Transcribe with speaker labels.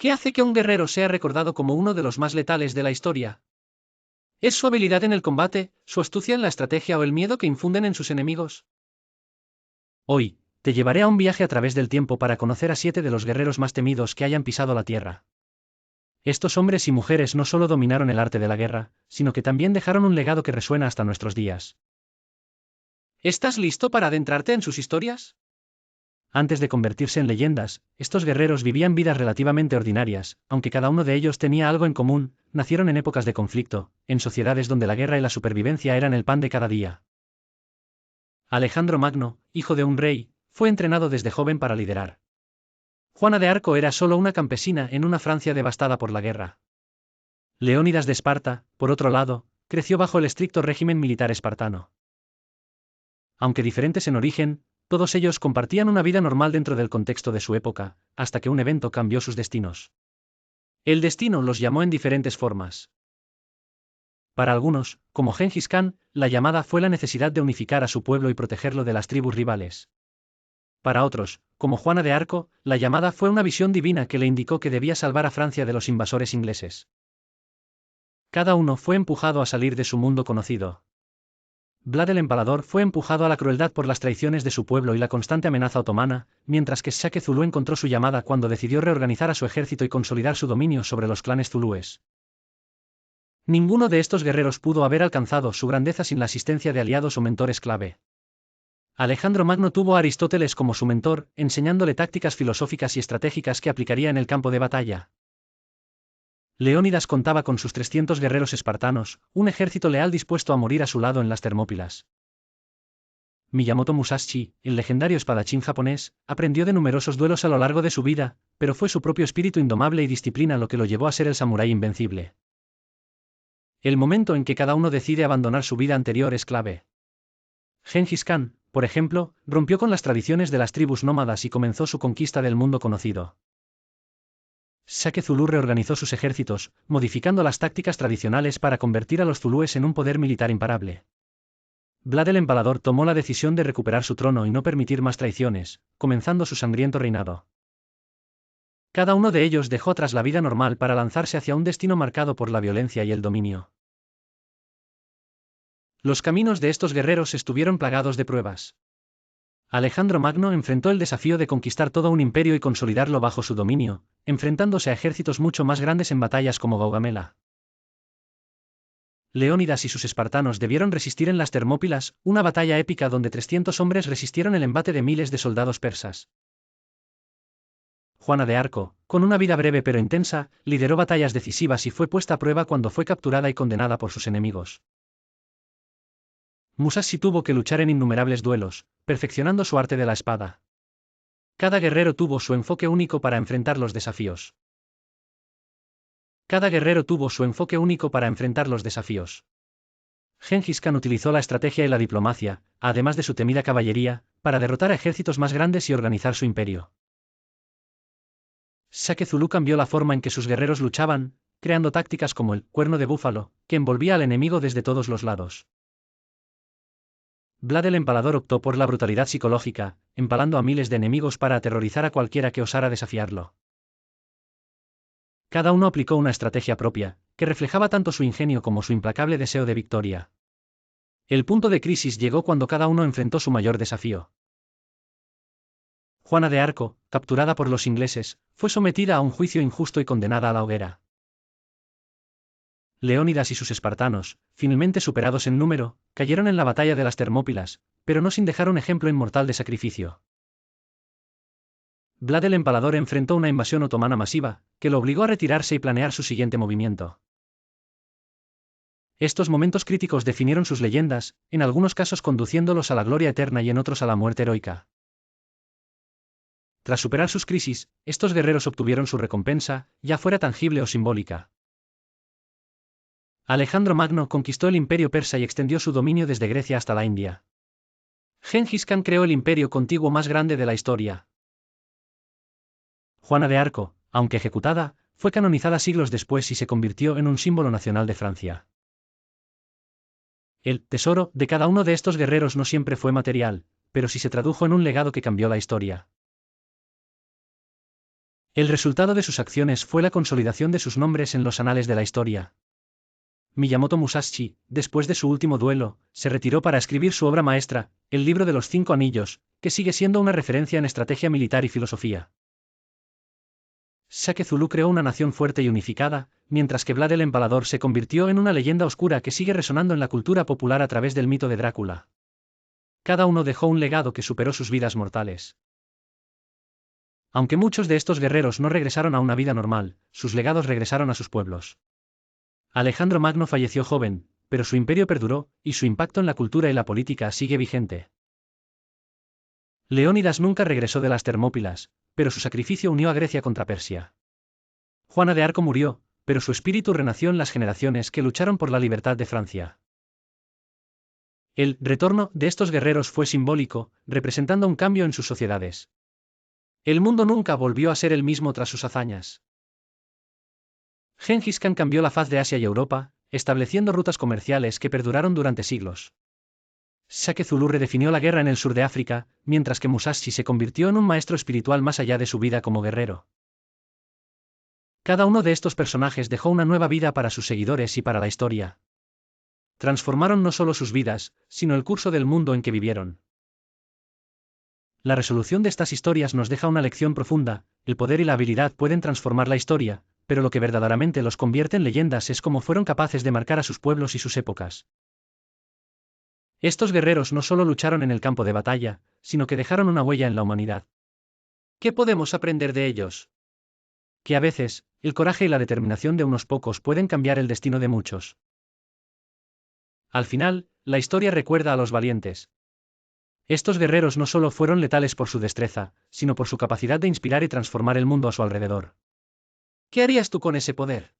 Speaker 1: ¿Qué hace que un guerrero sea recordado como uno de los más letales de la historia? ¿Es su habilidad en el combate, su astucia en la estrategia o el miedo que infunden en sus enemigos? Hoy, te llevaré a un viaje a través del tiempo para conocer a 7 de los guerreros más temidos que hayan pisado la tierra. Estos hombres y mujeres no solo dominaron el arte de la guerra, sino que también dejaron un legado que resuena hasta nuestros días. ¿Estás listo para adentrarte en sus historias? Antes de convertirse en leyendas, estos guerreros vivían vidas relativamente ordinarias, aunque cada uno de ellos tenía algo en común. Nacieron en épocas de conflicto, en sociedades donde la guerra y la supervivencia eran el pan de cada día. Alejandro Magno, hijo de un rey, fue entrenado desde joven para liderar. Juana de Arco era solo una campesina en una Francia devastada por la guerra. Leónidas de Esparta, por otro lado, creció bajo el estricto régimen militar espartano. Aunque diferentes en origen, todos ellos compartían una vida normal dentro del contexto de su época, hasta que un evento cambió sus destinos. El destino los llamó en diferentes formas. Para algunos, como Gengis Khan, la llamada fue la necesidad de unificar a su pueblo y protegerlo de las tribus rivales. Para otros, como Juana de Arco, la llamada fue una visión divina que le indicó que debía salvar a Francia de los invasores ingleses. Cada uno fue empujado a salir de su mundo conocido. Vlad el Empalador fue empujado a la crueldad por las traiciones de su pueblo y la constante amenaza otomana, mientras que Shake Zulu encontró su llamada cuando decidió reorganizar a su ejército y consolidar su dominio sobre los clanes zulúes. Ninguno de estos guerreros pudo haber alcanzado su grandeza sin la asistencia de aliados o mentores clave. Alejandro Magno tuvo a Aristóteles como su mentor, enseñándole tácticas filosóficas y estratégicas que aplicaría en el campo de batalla. Leónidas contaba con sus 300 guerreros espartanos, un ejército leal dispuesto a morir a su lado en las Termópilas. Miyamoto Musashi, el legendario espadachín japonés, aprendió de numerosos duelos a lo largo de su vida, pero fue su propio espíritu indomable y disciplina lo que lo llevó a ser el samurái invencible. El momento en que cada uno decide abandonar su vida anterior es clave. Gengis Khan, por ejemplo, rompió con las tradiciones de las tribus nómadas y comenzó su conquista del mundo conocido. Shake Zulu reorganizó sus ejércitos, modificando las tácticas tradicionales para convertir a los zulúes en un poder militar imparable. Vlad el Empalador tomó la decisión de recuperar su trono y no permitir más traiciones, comenzando su sangriento reinado. Cada uno de ellos dejó atrás la vida normal para lanzarse hacia un destino marcado por la violencia y el dominio. Los caminos de estos guerreros estuvieron plagados de pruebas. Alejandro Magno enfrentó el desafío de conquistar todo un imperio y consolidarlo bajo su dominio, enfrentándose a ejércitos mucho más grandes en batallas como Gaugamela. Leónidas y sus espartanos debieron resistir en las Termópilas, una batalla épica donde 300 hombres resistieron el embate de miles de soldados persas. Juana de Arco, con una vida breve pero intensa, lideró batallas decisivas y fue puesta a prueba cuando fue capturada y condenada por sus enemigos. Musashi tuvo que luchar en innumerables duelos, perfeccionando su arte de la espada. Cada guerrero tuvo su enfoque único para enfrentar los desafíos. Gengis Khan utilizó la estrategia y la diplomacia, además de su temida caballería, para derrotar a ejércitos más grandes y organizar su imperio. Shake Zulu cambió la forma en que sus guerreros luchaban, creando tácticas como el cuerno de búfalo, que envolvía al enemigo desde todos los lados. Vlad el Empalador optó por la brutalidad psicológica, empalando a miles de enemigos para aterrorizar a cualquiera que osara desafiarlo. Cada uno aplicó una estrategia propia, que reflejaba tanto su ingenio como su implacable deseo de victoria. El punto de crisis llegó cuando cada uno enfrentó su mayor desafío. Juana de Arco, capturada por los ingleses, fue sometida a un juicio injusto y condenada a la hoguera. Leónidas y sus espartanos, finalmente superados en número, cayeron en la batalla de las Termópilas, pero no sin dejar un ejemplo inmortal de sacrificio. Vlad el Empalador enfrentó una invasión otomana masiva, que lo obligó a retirarse y planear su siguiente movimiento. Estos momentos críticos definieron sus leyendas, en algunos casos conduciéndolos a la gloria eterna y en otros a la muerte heroica. Tras superar sus crisis, estos guerreros obtuvieron su recompensa, ya fuera tangible o simbólica. Alejandro Magno conquistó el imperio persa y extendió su dominio desde Grecia hasta la India. Gengis Khan creó el imperio contiguo más grande de la historia. Juana de Arco, aunque ejecutada, fue canonizada siglos después y se convirtió en un símbolo nacional de Francia. El tesoro de cada uno de estos guerreros no siempre fue material, pero sí se tradujo en un legado que cambió la historia. El resultado de sus acciones fue la consolidación de sus nombres en los anales de la historia. Miyamoto Musashi, después de su último duelo, se retiró para escribir su obra maestra, el libro de los 5 anillos, que sigue siendo una referencia en estrategia militar y filosofía. Shake Zulu creó una nación fuerte y unificada, mientras que Vlad el Empalador se convirtió en una leyenda oscura que sigue resonando en la cultura popular a través del mito de Drácula. Cada uno dejó un legado que superó sus vidas mortales. Aunque muchos de estos guerreros no regresaron a una vida normal, sus legados regresaron a sus pueblos. Alejandro Magno falleció joven, pero su imperio perduró, y su impacto en la cultura y la política sigue vigente. Leónidas nunca regresó de las Termópilas, pero su sacrificio unió a Grecia contra Persia. Juana de Arco murió, pero su espíritu renació en las generaciones que lucharon por la libertad de Francia. El retorno de estos guerreros fue simbólico, representando un cambio en sus sociedades. El mundo nunca volvió a ser el mismo tras sus hazañas. Gengis Khan cambió la faz de Asia y Europa, estableciendo rutas comerciales que perduraron durante siglos. Shake Zulu redefinió la guerra en el sur de África, mientras que Musashi se convirtió en un maestro espiritual más allá de su vida como guerrero. Cada uno de estos personajes dejó una nueva vida para sus seguidores y para la historia. Transformaron no solo sus vidas, sino el curso del mundo en que vivieron. La resolución de estas historias nos deja una lección profunda: el poder y la habilidad pueden transformar la historia, pero lo que verdaderamente los convierte en leyendas es cómo fueron capaces de marcar a sus pueblos y sus épocas. Estos guerreros no solo lucharon en el campo de batalla, sino que dejaron una huella en la humanidad. ¿Qué podemos aprender de ellos? Que a veces, el coraje y la determinación de unos pocos pueden cambiar el destino de muchos. Al final, la historia recuerda a los valientes. Estos guerreros no solo fueron letales por su destreza, sino por su capacidad de inspirar y transformar el mundo a su alrededor. ¿Qué harías tú con ese poder?